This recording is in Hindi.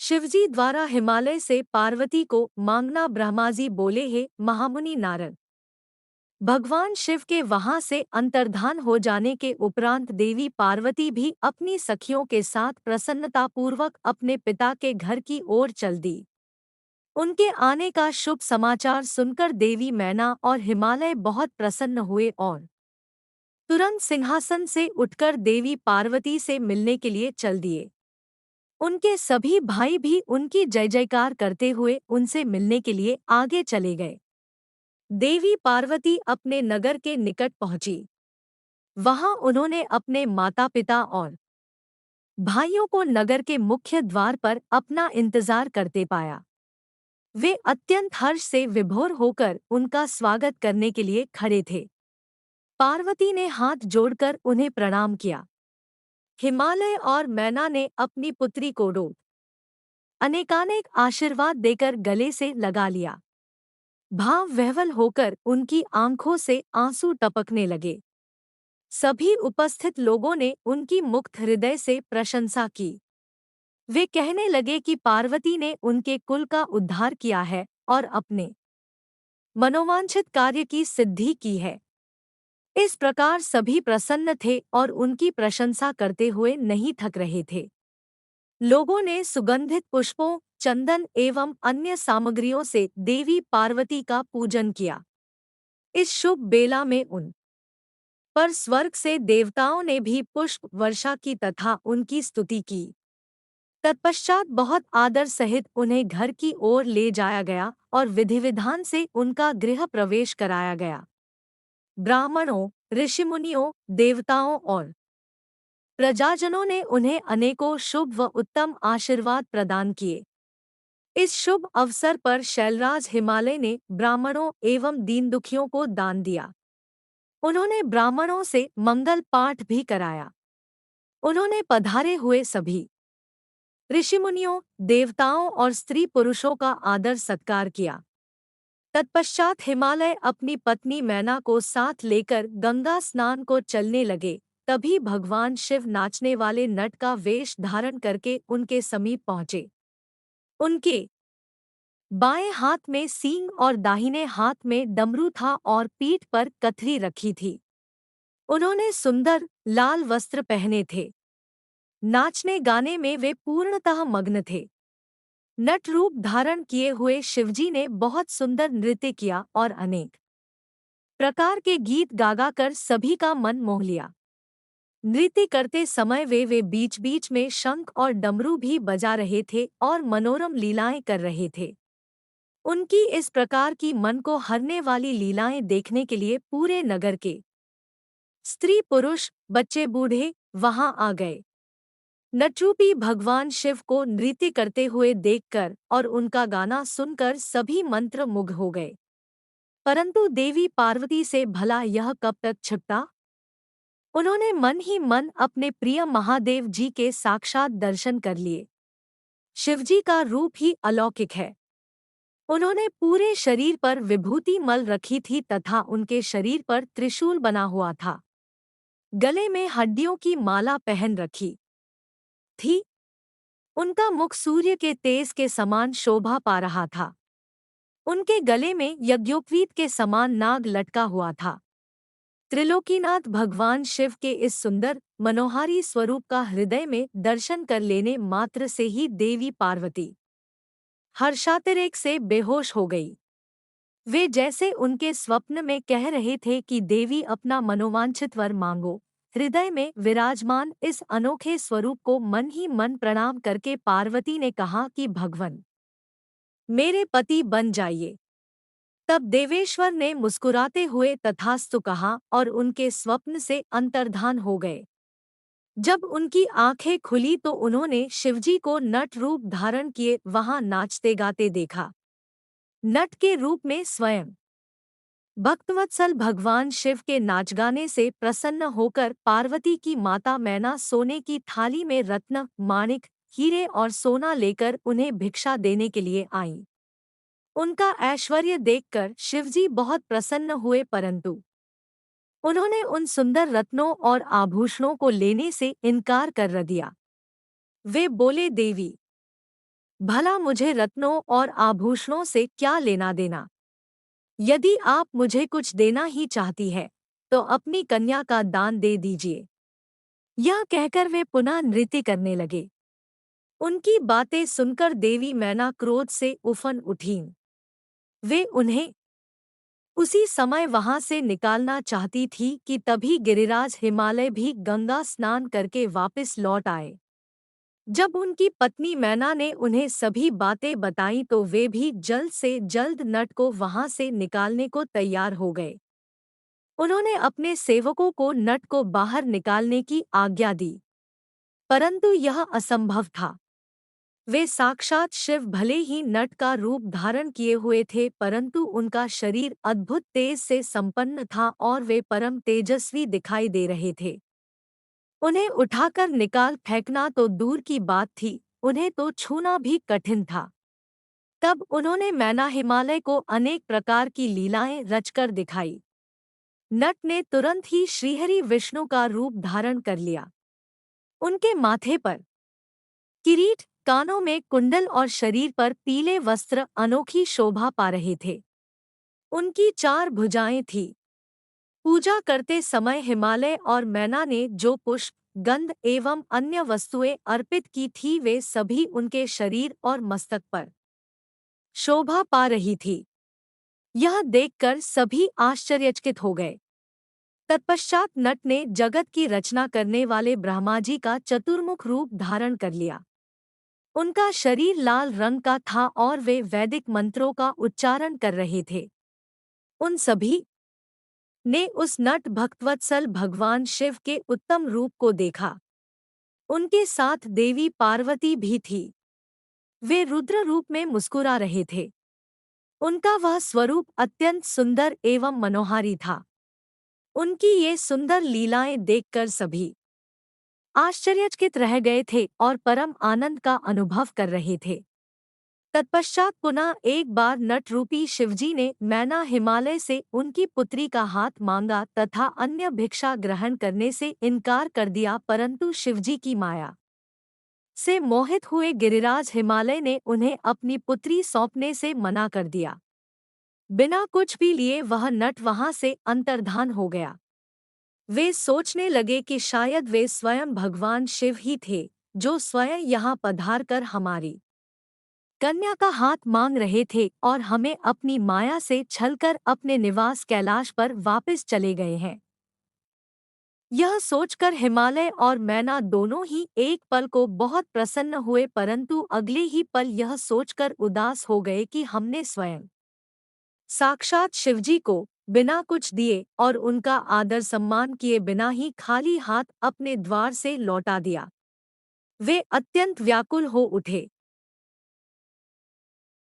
शिवजी द्वारा हिमालय से पार्वती को मांगना। ब्रह्माजी बोले, हे महामुनि नारद, भगवान शिव के वहां से अंतर्धान हो जाने के उपरांत देवी पार्वती भी अपनी सखियों के साथ प्रसन्नतापूर्वक अपने पिता के घर की ओर चल दी। उनके आने का शुभ समाचार सुनकर देवी मैना और हिमालय बहुत प्रसन्न हुए और तुरंत सिंहासन से उठकर देवी पार्वती से मिलने के लिए चल दिए। उनके सभी भाई भी उनकी जय जयकार करते हुए उनसे मिलने के लिए आगे चले गए। देवी पार्वती अपने नगर के निकट पहुंची। वहां उन्होंने अपने माता पिता और भाइयों को नगर के मुख्य द्वार पर अपना इंतजार करते पाया। वे अत्यंत हर्ष से विभोर होकर उनका स्वागत करने के लिए खड़े थे। पार्वती ने हाथ जोड़कर उन्हें प्रणाम किया। हिमालय और मैना ने अपनी पुत्री को अनेकानेक आशीर्वाद देकर गले से लगा लिया। भाव विह्वल होकर उनकी आंखों से आंसू टपकने लगे। सभी उपस्थित लोगों ने उनकी मुक्त हृदय से प्रशंसा की। वे कहने लगे कि पार्वती ने उनके कुल का उद्धार किया है और अपने मनोवांछित कार्य की सिद्धि की है। इस प्रकार सभी प्रसन्न थे और उनकी प्रशंसा करते हुए नहीं थक रहे थे। लोगों ने सुगंधित पुष्पों, चंदन एवं अन्य सामग्रियों से देवी पार्वती का पूजन किया। इस शुभ बेला में उन पर स्वर्ग से देवताओं ने भी पुष्प वर्षा की तथा उनकी स्तुति की। तत्पश्चात बहुत आदर सहित उन्हें घर की ओर ले जाया गया और विधि विधान से उनका गृह प्रवेश कराया गया। ब्राह्मणों, ऋषिमुनियों, देवताओं और प्रजाजनों ने उन्हें अनेकों शुभ व उत्तम आशीर्वाद प्रदान किए। इस शुभ अवसर पर शैलराज हिमालय ने ब्राह्मणों एवं दीन दुखियों को दान दिया। उन्होंने ब्राह्मणों से मंगल पाठ भी कराया। उन्होंने पधारे हुए सभी ऋषिमुनियों, देवताओं और स्त्री पुरुषों का आदर सत्कार किया। तत्पश्चात हिमालय अपनी पत्नी मैना को साथ लेकर गंगा स्नान को चलने लगे। तभी भगवान शिव नाचने वाले नट का वेश धारण करके उनके समीप पहुँचे। उनके बाएं हाथ में सींग और दाहिने हाथ में डमरू था और पीठ पर कथरी रखी थी। उन्होंने सुंदर लाल वस्त्र पहने थे। नाचने गाने में वे पूर्णतः मग्न थे। नट रूप धारण किए हुए शिवजी ने बहुत सुंदर नृत्य किया और अनेक प्रकार के गीत गागा कर सभी का मन मोह लिया। नृत्य करते समय वे बीच बीच में शंख और डमरू भी बजा रहे थे और मनोरम लीलाएं कर रहे थे। उनकी इस प्रकार की मन को हरने वाली लीलाएं देखने के लिए पूरे नगर के स्त्री पुरुष, बच्चे बूढ़े वहां आ गए। नटरूपी भगवान शिव को नृत्य करते हुए देखकर और उनका गाना सुनकर सभी मंत्र मुग्ध हो गए। परंतु देवी पार्वती से भला यह कब तक छिपता। उन्होंने मन ही मन अपने प्रिय महादेव जी के साक्षात दर्शन कर लिए। शिवजी का रूप ही अलौकिक है। उन्होंने पूरे शरीर पर विभूति मल रखी थी तथा उनके शरीर पर त्रिशूल बना हुआ था। गले में हड्डियों की माला पहन रखी थी। उनका मुख सूर्य के तेज के समान शोभा पा रहा था। उनके गले में यज्ञोपवीत के समान नाग लटका हुआ था। त्रिलोकीनाथ भगवान शिव के इस सुंदर मनोहारी स्वरूप का हृदय में दर्शन कर लेने मात्र से ही देवी पार्वती हर्षातिरेक से बेहोश हो गई। वे जैसे उनके स्वप्न में कह रहे थे कि देवी अपना मनोवांछित वर मांगो। हृदय में विराजमान इस अनोखे स्वरूप को मन ही मन प्रणाम करके पार्वती ने कहा कि भगवन, मेरे पति बन जाइए। तब देवेश्वर ने मुस्कुराते हुए तथास्तु कहा और उनके स्वप्न से अंतर्धान हो गए। जब उनकी आंखें खुली तो उन्होंने शिवजी को नट रूप धारण किए वहां नाचते गाते देखा। नट के रूप में स्वयं भक्तवत्सल भगवान शिव के नाच गाने से प्रसन्न होकर पार्वती की माता मैना सोने की थाली में रत्न, माणिक, हीरे और सोना लेकर उन्हें भिक्षा देने के लिए आईं। उनका ऐश्वर्य देखकर शिवजी बहुत प्रसन्न हुए, परंतु उन्होंने उन सुंदर रत्नों और आभूषणों को लेने से इनकार कर दिया। वे बोले, देवी, भला मुझे रत्नों और आभूषणों से क्या लेना देना? यदि आप मुझे कुछ देना ही चाहती है तो अपनी कन्या का दान दे दीजिए। यह कहकर वे पुनः नृत्य करने लगे। उनकी बातें सुनकर देवी मैना क्रोध से उफन उठीं। वे उन्हें उसी समय वहां से निकालना चाहती थी कि तभी गिरिराज हिमालय भी गंगा स्नान करके वापस लौट आए। जब उनकी पत्नी मैना ने उन्हें सभी बातें बताईं तो वे भी जल्द से जल्द नट को वहां से निकालने को तैयार हो गए। उन्होंने अपने सेवकों को नट को बाहर निकालने की आज्ञा दी, परंतु यह असंभव था। वे साक्षात शिव भले ही नट का रूप धारण किए हुए थे, परंतु उनका शरीर अद्भुत तेज से संपन्न था और वे परम तेजस्वी दिखाई दे रहे थे। उन्हें उठाकर निकाल फेंकना तो दूर की बात थी, उन्हें तो छूना भी कठिन था। तब उन्होंने मैना हिमालय को अनेक प्रकार की लीलाएं रचकर दिखाई। नट ने तुरंत ही श्रीहरि विष्णु का रूप धारण कर लिया। उनके माथे पर किरीट, कानों में कुंडल और शरीर पर पीले वस्त्र अनोखी शोभा पा रहे थे। उनकी 4 भुजाएं थीं। पूजा करते समय हिमालय और मैना ने जो पुष्प, गंध एवं अन्य वस्तुएं अर्पित की थी वे सभी उनके शरीर और मस्तक पर शोभा पा रही थी। यह देखकर सभी आश्चर्यचकित हो गए। तत्पश्चात नट ने जगत की रचना करने वाले ब्रह्मा जी का चतुर्मुख रूप धारण कर लिया। उनका शरीर लाल रंग का था और वे वैदिक मंत्रों का उच्चारण कर रहे थे। उन सभी ने उस नट भक्तवत्सल भगवान शिव के उत्तम रूप को देखा। उनके साथ देवी पार्वती भी थी। वे रुद्र रूप में मुस्कुरा रहे थे। उनका वह स्वरूप अत्यंत सुंदर एवं मनोहारी था। उनकी ये सुंदर लीलाएं देखकर सभी आश्चर्यचकित रह गए थे और परम आनंद का अनुभव कर रहे थे। तत्पश्चात पुनः एक बार नट रूपी शिवजी ने मैना हिमालय से उनकी पुत्री का हाथ मांगा तथा अन्य भिक्षा ग्रहण करने से इनकार कर दिया, परंतु शिवजी की माया से मोहित हुए गिरिराज हिमालय ने उन्हें अपनी पुत्री सौंपने से मना कर दिया। बिना कुछ भी लिए वह नट वहां से अंतर्धान हो गया। वे सोचने लगे कि शायद वे स्वयं भगवान शिव ही थे जो स्वयं यहाँ पधार कर हमारी कन्या का हाथ मांग रहे थे और हमें अपनी माया से छलकर अपने निवास कैलाश पर वापस चले गए हैं। यह सोचकर हिमालय और मैना दोनों ही एक पल को बहुत प्रसन्न हुए, परंतु अगले ही पल यह सोचकर उदास हो गए कि हमने स्वयं साक्षात शिवजी को बिना कुछ दिए और उनका आदर सम्मान किए बिना ही खाली हाथ अपने द्वार से लौटा दिया। वे अत्यंत व्याकुल हो उठे।